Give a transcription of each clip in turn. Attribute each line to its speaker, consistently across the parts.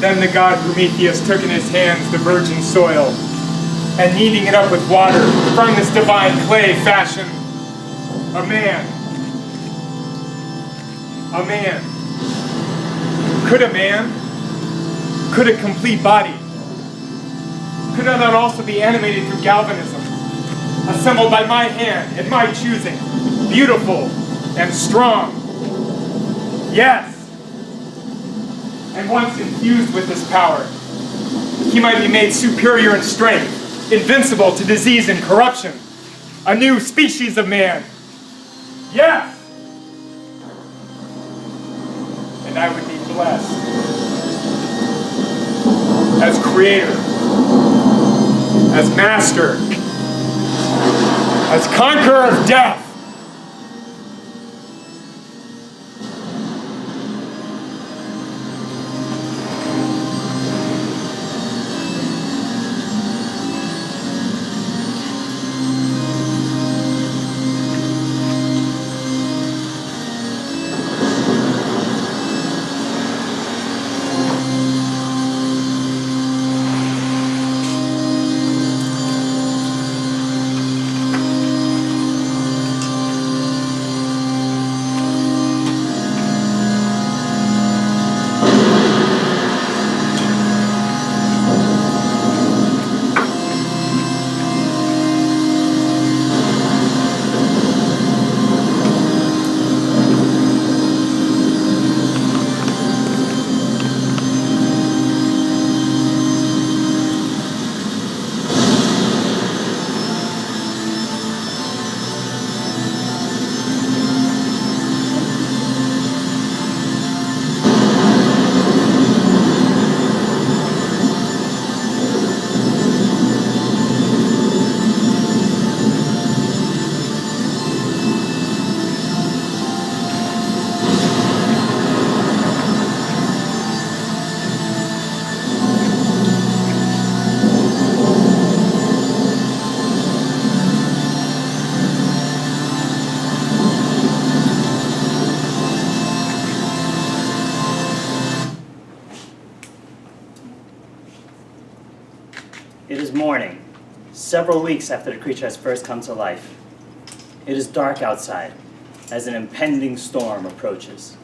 Speaker 1: Then the god Prometheus took in his hands the virgin soil, and kneading it up with water, from this divine clay fashioned a man. A man. Could a complete body, could it not also be animated through galvanism, assembled by my hand and my choosing, beautiful and strong? Yes. And once infused with this power, he might be made superior in strength, invincible to disease and corruption, a new species of man. Yes! And I would be blessed as creator, as master, as conqueror of death.
Speaker 2: It is morning, several weeks after the creature has first come to life. It is dark outside as an impending storm approaches.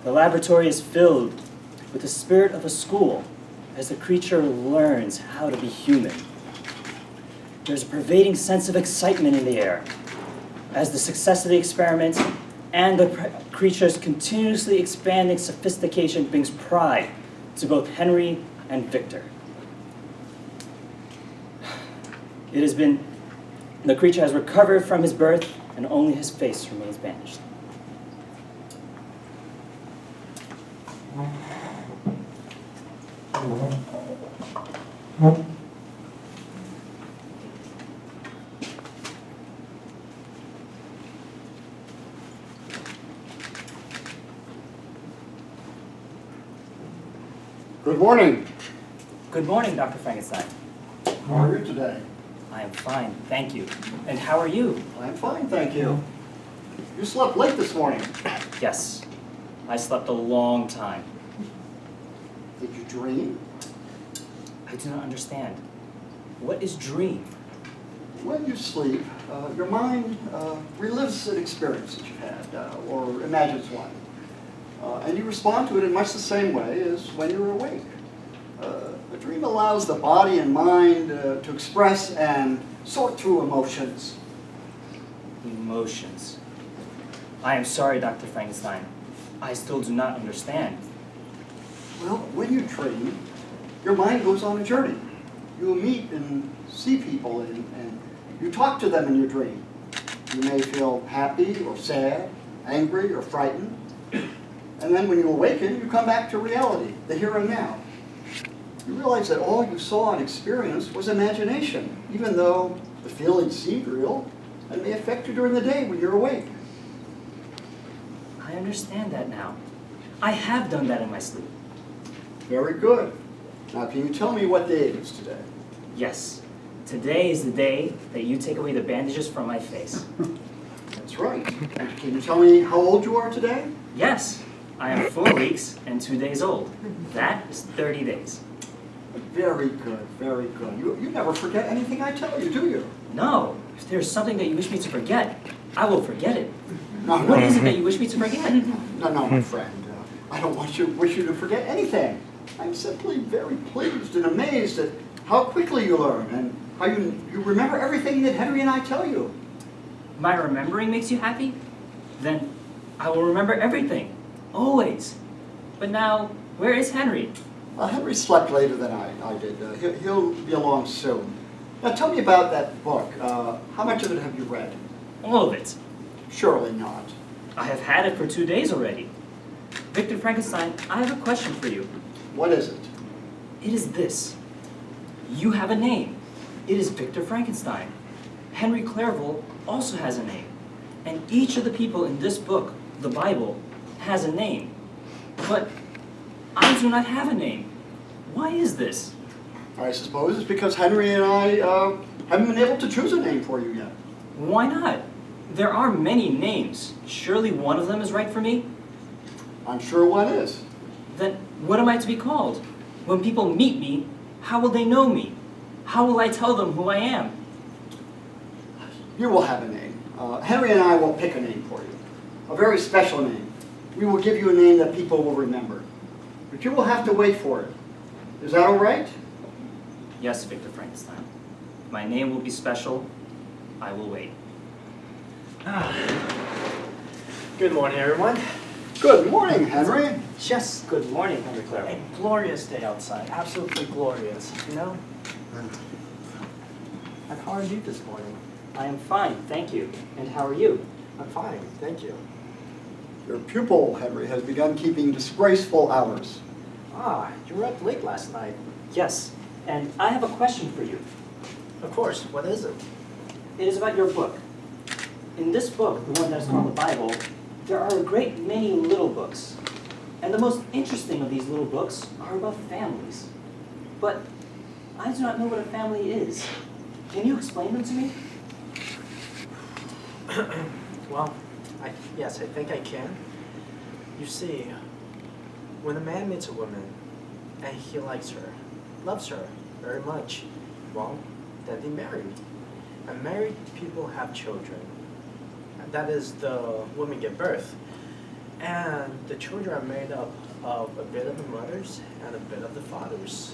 Speaker 2: The laboratory is filled with the spirit of a school as the creature learns how to be human. There's a pervading sense of excitement in the air as the success of the experiment and the creature's continuously expanding sophistication brings pride to both Henry and Victor. The creature has recovered from his birth and only his face remains bandaged.
Speaker 3: Good morning.
Speaker 2: Good morning, Dr. Frankenstein.
Speaker 3: How are you today?
Speaker 2: I am fine, thank you. And how are you?
Speaker 3: I'm fine, thank you. You slept late this morning.
Speaker 2: Yes, I slept a long time.
Speaker 3: Did you dream?
Speaker 2: I do not understand. What is dream?
Speaker 3: When you sleep, your mind relives an experience that you've had, or imagines one. And you respond to it in much the same way as when you're awake. A dream allows the body and mind to express and sort through emotions.
Speaker 2: Emotions. I am sorry, Dr. Frankenstein. I still do not understand.
Speaker 3: Well, when you dream, your mind goes on a journey. You meet and see people, and you talk to them in your dream. You may feel happy or sad, angry or frightened. And then when you awaken, you come back to reality, the here and now. You realize that all you saw and experienced was imagination, even though the feelings seemed real and may affect you during the day when you're awake.
Speaker 2: I understand that now. I have done that in my sleep.
Speaker 3: Very good. Now, can you tell me what day it is today?
Speaker 2: Yes. Today is the day that you take away the bandages from my face.
Speaker 3: That's right. And can you tell me how old you are today?
Speaker 2: Yes. I am 4 weeks and 2 days old. That is 30 days.
Speaker 3: Very good, very good. You never forget anything I tell you, do you?
Speaker 2: No, if there's something that you wish me to forget, I will forget it.
Speaker 3: No,
Speaker 2: What is it that you wish me to forget?
Speaker 3: No, my friend. I don't wish you to forget anything. I'm simply very pleased and amazed at how quickly you learn and how you remember everything that Henry and I tell you.
Speaker 2: My remembering makes you happy? Then I will remember everything, always. But now, where is Henry?
Speaker 3: Henry slept later than I did. He'll be along soon. Now tell me about that book. How much of it have you read?
Speaker 2: All of it.
Speaker 3: Surely not.
Speaker 2: I have had it for 2 days already. Victor Frankenstein, I have a question for you.
Speaker 3: What is it?
Speaker 2: It is this. You have a name. It is Victor Frankenstein. Henry Clerval also has a name. And each of the people in this book, the Bible, has a name. But I do not have a name. Why is this?
Speaker 3: I suppose it's because Henry and I haven't been able to choose a name for you yet.
Speaker 2: Why not? There are many names. Surely one of them is right for me?
Speaker 3: I'm sure one is.
Speaker 2: Then what am I to be called? When people meet me, how will they know me? How will I tell them who I am?
Speaker 3: You will have a name. Henry and I will pick a name for you. A very special name. We will give you a name that people will remember. But you will have to wait for it. Is that all right?
Speaker 2: Yes, Victor Frankenstein. My name will be special. I will wait.
Speaker 4: Good morning, everyone.
Speaker 3: Good morning, Henry.
Speaker 2: Yes, good morning, Henry
Speaker 4: A
Speaker 2: Clerval.
Speaker 4: glorious day outside, absolutely glorious, you know? And how are you this morning?
Speaker 2: I am fine, thank you. And how are you?
Speaker 4: I'm fine, thank you.
Speaker 3: Your pupil, Henry, has begun keeping disgraceful hours.
Speaker 4: Ah, you were up late last night.
Speaker 2: Yes, and I have a question for you.
Speaker 4: Of course, what is it?
Speaker 2: It is about your book. In this book, the one that is called the Bible, there are a great many little books. And the most interesting of these little books are about families. But I do not know what a family is. Can you explain them to me?
Speaker 4: Well, yes, I think I can. You see, when a man meets a woman and he likes her, loves her very much, well, then they marry. And married people have children. And that is, the women give birth. And the children are made up of a bit of the mothers and a bit of the fathers.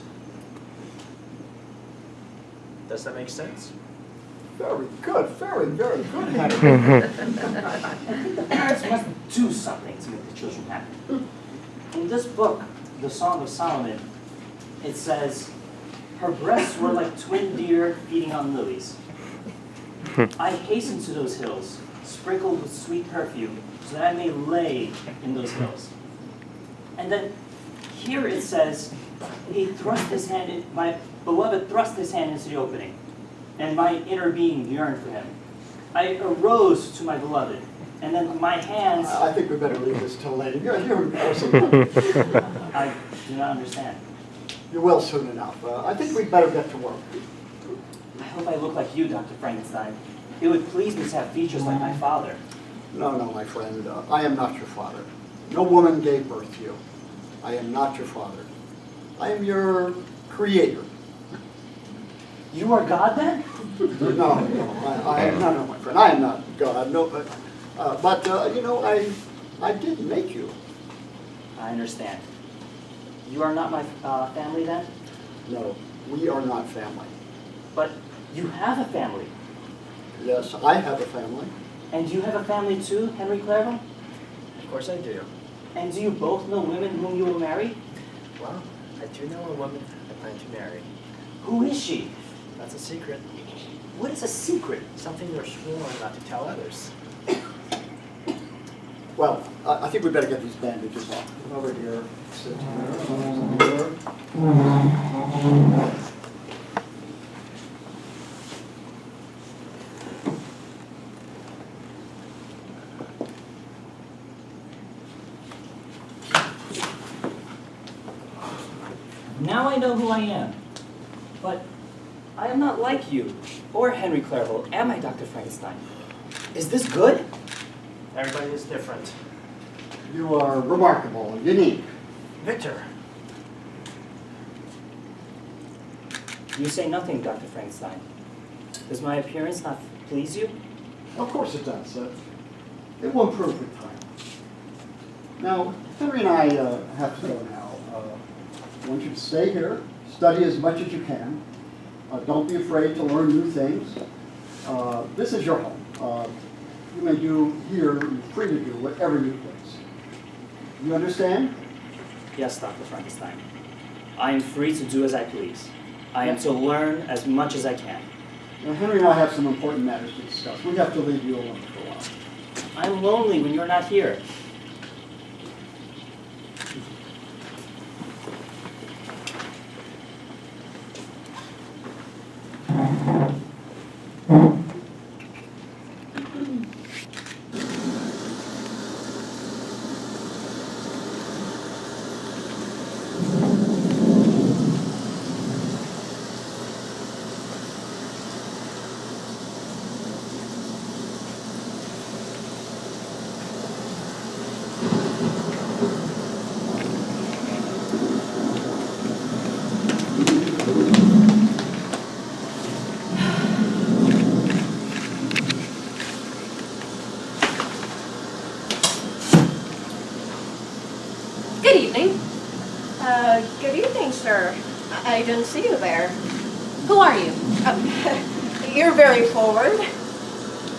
Speaker 4: Does that make sense?
Speaker 3: Very good, very good, Henry.
Speaker 2: I think the parents must do something to make the children happy. In this book, The Song of Solomon, it says, her breasts were like twin deer feeding on lilies. I hasten to those hills, sprinkled with sweet perfume, so that I may lay in those hills. And then here it says, my beloved thrust his hand into the opening, and my inner being yearned for him. I arose to my beloved, and then my hands...
Speaker 3: I think we better leave this till later. You're embarrassing.
Speaker 2: I do not understand.
Speaker 3: You will soon enough. I think we'd better get to work.
Speaker 2: I hope I look like you, Dr. Frankenstein. It would please me to have features like my father.
Speaker 3: No, my friend. I am not your father. No woman gave birth to you. I am not your father. I am your creator.
Speaker 2: You are God, then?
Speaker 3: No, I am not, my friend. I am not God. No, but you know, I did make you.
Speaker 2: I understand. You are not my family, then?
Speaker 3: No, we are not family.
Speaker 2: But you have a family.
Speaker 3: Yes, I have a family.
Speaker 2: And you have a family too, Henry Clerval?
Speaker 4: Of course I do.
Speaker 2: And do you both know women whom you will marry?
Speaker 4: Well, I do know a woman I plan to marry.
Speaker 2: Who is she?
Speaker 4: That's a secret.
Speaker 2: What is a secret?
Speaker 4: Something you're sworn not to tell others.
Speaker 3: Well, I think we better get these bandages off. Come over here. Sit here.
Speaker 2: Now I know who I am. But I am not like you, or Henry Clerval, am I, Dr. Frankenstein? Is this good?
Speaker 4: Everybody is different.
Speaker 3: You are remarkable, unique.
Speaker 4: Victor,
Speaker 2: You say nothing, Dr. Frankenstein. Does my appearance not please you?
Speaker 3: Of course it does. It will improve with time. Now, Henry and I have to go now. I want you to stay here, study as much as you can. Don't be afraid to learn new things. This is your home. You may do here, you're free to do whatever you please. You understand?
Speaker 2: Yes, Dr. Frankenstein. I am free to do as I please. I am to learn as much as I can.
Speaker 3: Now, Henry and I have some important matters to discuss. We have to leave you alone for a while.
Speaker 2: I'm lonely when you're not here.
Speaker 5: Good evening.
Speaker 6: Good evening, sir. I didn't see you there.
Speaker 5: Who are you?
Speaker 6: You're very forward.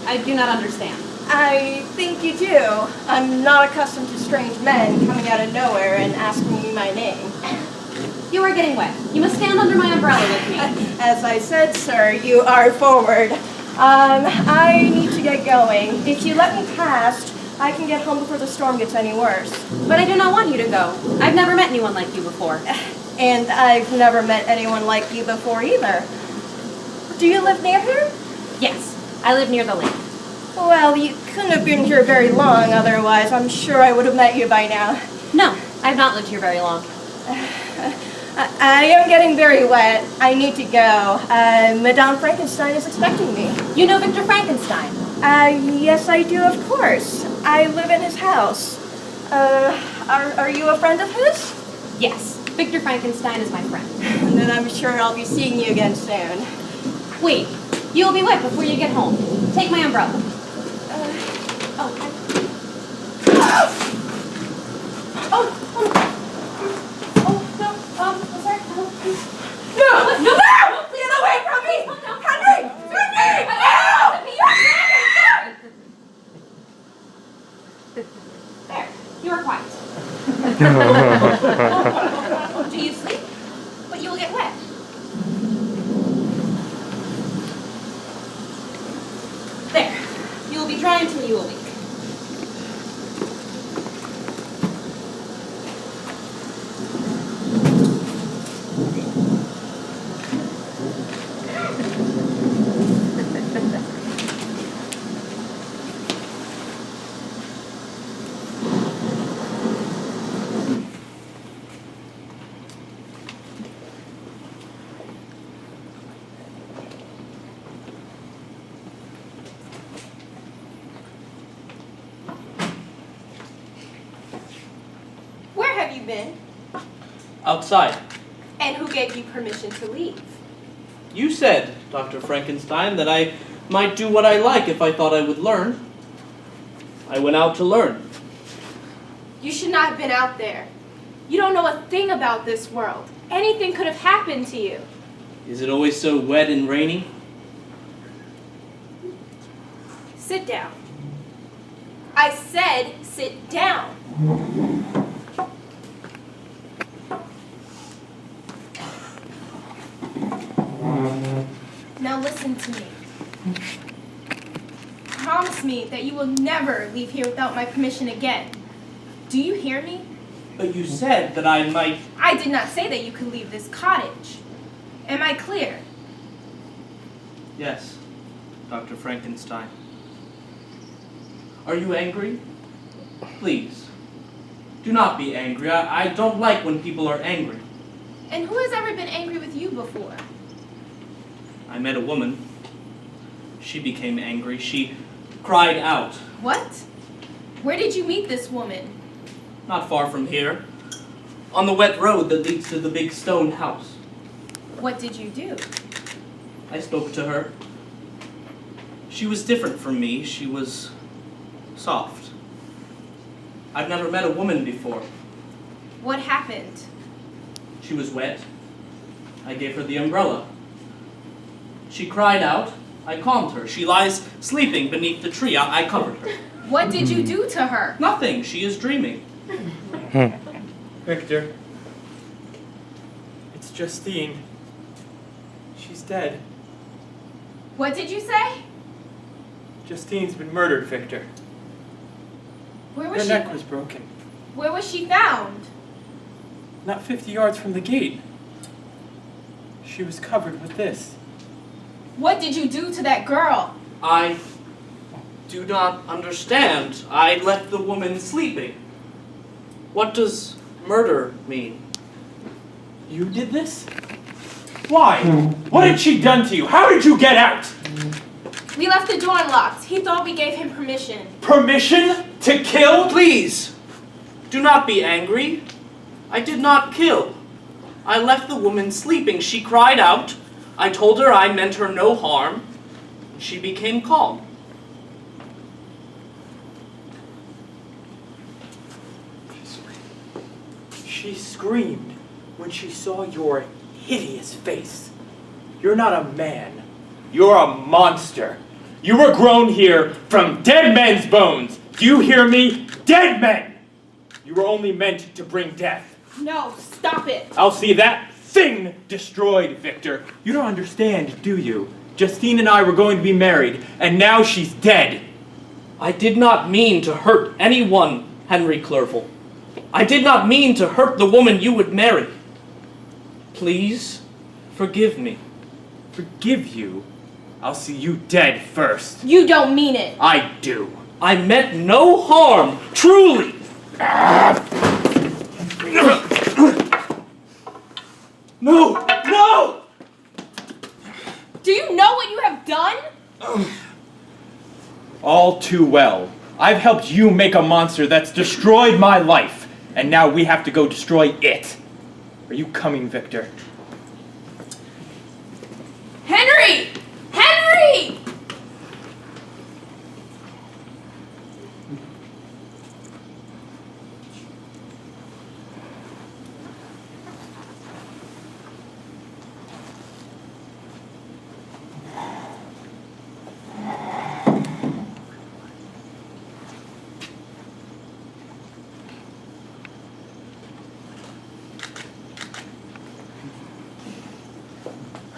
Speaker 5: I do not understand.
Speaker 6: I think you do. I'm not accustomed to strange men coming out of nowhere and asking me my name.
Speaker 5: You are getting wet. You must stand under my umbrella with me.
Speaker 6: As I said, sir, you are forward. I need to get going. If you let me past, I can get home before the storm gets any worse.
Speaker 5: But I do not want you to go. I've never met anyone like you before.
Speaker 6: And I've never met anyone like you before either. Do you live near here?
Speaker 5: Yes, I live near the lake.
Speaker 6: Well, you couldn't have been here very long, otherwise I'm sure I would have met you by now.
Speaker 5: No, I've not lived here very long.
Speaker 6: I am getting very wet. I need to go. Madame Frankenstein is expecting me.
Speaker 5: You know Victor Frankenstein?
Speaker 6: Yes, I do, of course. I live in his house. Are you a friend of his?
Speaker 5: Yes, Victor Frankenstein is my friend.
Speaker 6: Then I'm sure I'll be seeing you again soon.
Speaker 5: Wait, you will be wet before you get home. Take my umbrella.
Speaker 6: No! Get away from me! Henry! Henry!
Speaker 5: There, you are quiet. Do you sleep? But you will get wet. There, you will be dry until you awake.
Speaker 6: Where have you been?
Speaker 7: Outside.
Speaker 6: And who gave you permission to leave?
Speaker 7: You said, Dr. Frankenstein, that I might do what I like if I thought I would learn. I went out to learn.
Speaker 8: You should not have been out there. You don't know a thing about this world. Anything could have happened to you.
Speaker 7: Is it always so wet and rainy?
Speaker 8: Sit down. I said sit down. Now listen to me. Promise me that you will never leave here without my permission again. Do you hear me?
Speaker 7: But you said that I might...
Speaker 8: I did not say that you could leave this cottage. Am I clear?
Speaker 7: Yes, Dr. Frankenstein. Are you angry? Please, do not be angry. I don't like when people are angry.
Speaker 8: And who has ever been angry with you before?
Speaker 7: I met a woman. She became angry. She cried out.
Speaker 8: What? Where did you meet this woman?
Speaker 7: Not far from here. On the wet road that leads to the big stone house.
Speaker 8: What did you do?
Speaker 7: I spoke to her. She was different from me. She was soft. I've never met a woman before.
Speaker 8: What happened?
Speaker 7: She was wet. I gave her the umbrella. She cried out. I calmed her. She lies sleeping beneath the tree. I covered her.
Speaker 8: What did you do to her?
Speaker 7: Nothing. She is dreaming.
Speaker 1: Victor. It's Justine. She's dead.
Speaker 8: What did you say?
Speaker 1: Justine's been murdered, Victor.
Speaker 8: Where
Speaker 1: Her
Speaker 8: was she?
Speaker 1: neck was broken.
Speaker 8: Where was she found?
Speaker 1: Not 50 yards from the gate. She was covered with this.
Speaker 8: What did you do to that girl?
Speaker 7: I do not understand. I left the woman sleeping. What does murder mean?
Speaker 1: You did this? Why? What had she done to you? How did you get out?
Speaker 8: We left the door unlocked. He thought we gave him permission.
Speaker 1: Permission to kill?
Speaker 7: Please, do not be angry. I did not kill. I left the woman sleeping. She cried out. I told her I meant her no harm. She became calm.
Speaker 1: She screamed when she saw your hideous face. You're not a man. You're a monster. You were grown here from dead men's bones. Do you hear me? Dead men! You were only meant to bring death.
Speaker 8: No, stop it.
Speaker 1: I'll see that thing destroyed, Victor. You don't understand, do you? Justine and I were going to be married, and now she's dead.
Speaker 7: I did not mean to hurt anyone, Henry Clerval. I did not mean to hurt the woman you would marry. Please, forgive me.
Speaker 1: Forgive you? I'll see you dead first.
Speaker 8: You don't mean it.
Speaker 1: I do.
Speaker 7: I meant no harm, truly.
Speaker 1: No! No!
Speaker 8: Do you know what you have done?
Speaker 1: All too well. I've helped you make a monster that's destroyed my life, and now we have to go destroy it. Are you coming, Victor?
Speaker 8: Henry! Henry!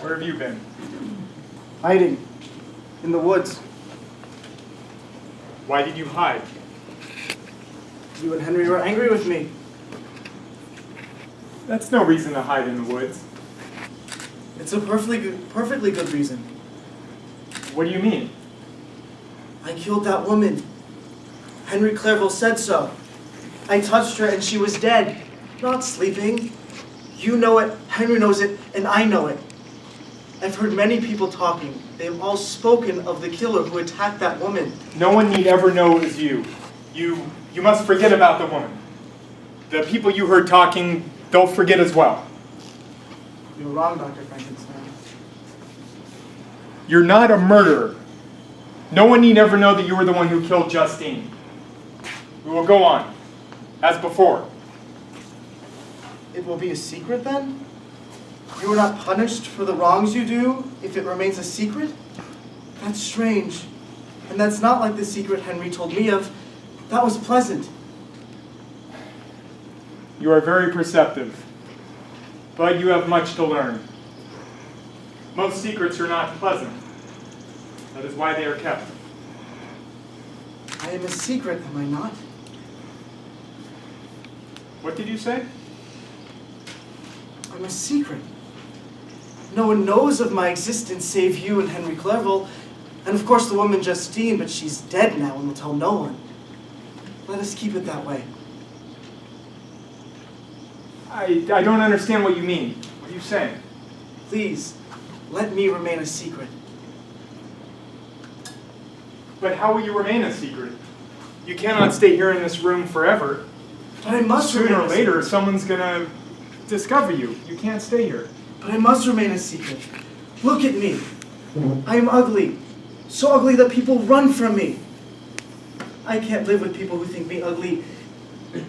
Speaker 1: Where have you been?
Speaker 3: Hiding in the woods.
Speaker 1: Why did you hide?
Speaker 3: You and Henry were angry with me.
Speaker 1: That's no reason to hide in the woods.
Speaker 9: It's a perfectly good reason.
Speaker 1: What do you mean?
Speaker 9: I killed that woman. Henry Clerval said so. I touched her and she was dead, not sleeping. You know it, Henry knows it, and I know it. I've heard many people talking. They have all spoken of the killer who attacked that woman.
Speaker 1: No one need ever know it was you. You must forget about the woman. The people you heard talking, they'll forget as well.
Speaker 9: You're wrong, Dr. Frankenstein.
Speaker 1: You're not a murderer. No one need ever know that you were the one who killed Justine. We will go on, as before.
Speaker 9: It will be a secret then? You are not punished for the wrongs you do if it remains a secret? That's strange. And that's not like the secret Henry told me of. That was pleasant.
Speaker 1: You are very perceptive, but you have much to learn. Most secrets are not pleasant. That is why they are kept.
Speaker 9: I am a secret, am I not?
Speaker 1: What did you say?
Speaker 9: I'm a secret. No one knows of my existence save you and Henry Clerval, and of course the woman Justine, but she's dead now and will tell no one. Let us keep it that way.
Speaker 1: I don't understand what you mean. What are you saying?
Speaker 9: Please, let me remain a secret.
Speaker 1: But how will you remain a secret? You cannot stay here in this room forever.
Speaker 9: But I must
Speaker 1: Sooner or
Speaker 9: remain a
Speaker 1: later,
Speaker 9: secret.
Speaker 1: someone's gonna discover you. You can't stay here.
Speaker 9: But I must remain a secret. Look at me. I am ugly. So ugly that people run from me. I can't live with people who think me ugly.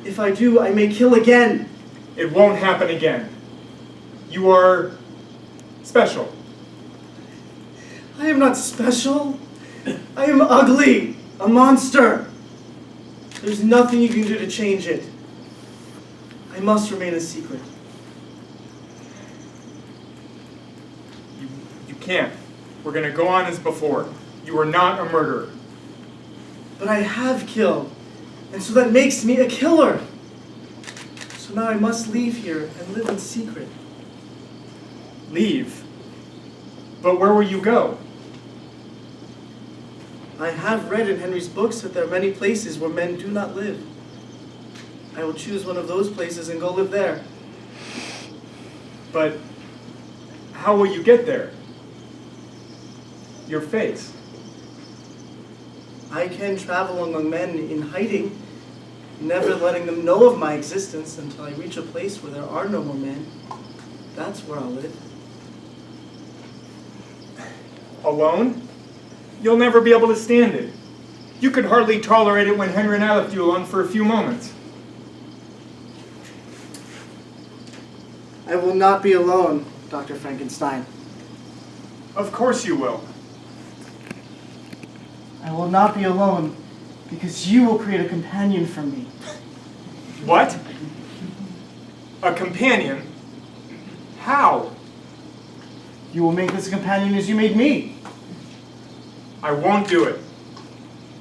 Speaker 9: If I do, I may kill again.
Speaker 1: It won't happen again. You are special.
Speaker 9: I am not special. I am ugly. A monster. There's nothing you can do to change it. I must remain a secret.
Speaker 1: You can't. We're gonna go on as before. You are not a murderer.
Speaker 9: But I have killed. And so that makes me a killer. So now I must leave here and live in secret.
Speaker 1: Leave? But where will you go?
Speaker 9: I have read in Henry's books that there are many places where men do not live. I will choose one of those places and go live there.
Speaker 1: But how will you get there? Your face.
Speaker 9: I can travel among men in hiding, never letting them know of my existence until I reach a place where there are no more men. That's where I'll live.
Speaker 1: Alone? You'll never be able to stand it. You could hardly tolerate it when Henry and I left you alone for a few moments.
Speaker 9: I will not be alone, Dr. Frankenstein.
Speaker 1: Of course you will.
Speaker 9: I will not be alone because you will create a companion for me.
Speaker 1: What? A companion? How?
Speaker 9: You will make this a companion as you made me.
Speaker 1: I won't do it.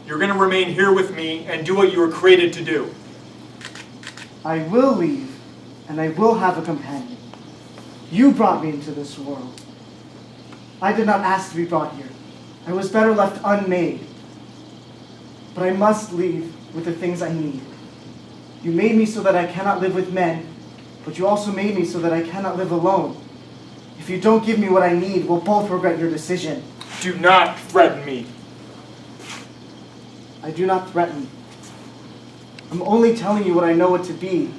Speaker 1: You're going to remain here with me and do what you were created to do.
Speaker 9: I will leave, and I will have a companion. You brought me into this world. I did not ask to be brought here. I was better left unmade. But I must leave with the things I need. You made me so that I cannot live with men, but you also made me so that I cannot live alone. If you don't give me what I need, we'll both regret your decision.
Speaker 1: Do not threaten me.
Speaker 9: I do not threaten. I'm only telling you what I know it to be.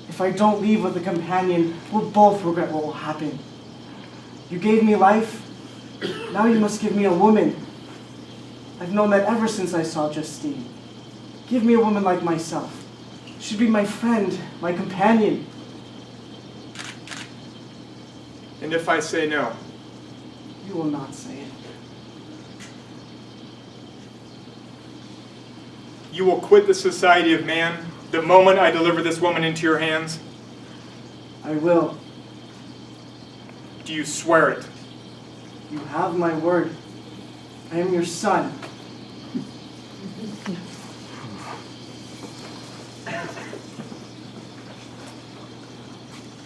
Speaker 9: If I don't leave with a companion, we'll both regret what will happen. You gave me life. Now you must give me a woman. I've known that ever since I saw Justine. Give me a woman like myself. She'd be my friend, my companion.
Speaker 1: And if I say no?
Speaker 9: You will not say it.
Speaker 1: You will quit the society of man the moment I deliver this woman into your hands?
Speaker 9: I will.
Speaker 1: Do you swear it?
Speaker 9: You have my word. I am your son.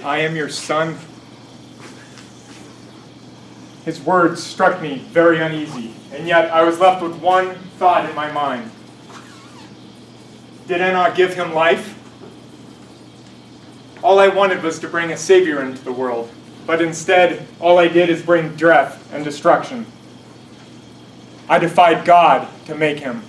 Speaker 1: I am your son? His words struck me very uneasy, and yet I was left with one thought in my mind. Did I not give him life? All I wanted was to bring a savior into the world, but instead, all I did is bring death and destruction. I defied God to make him.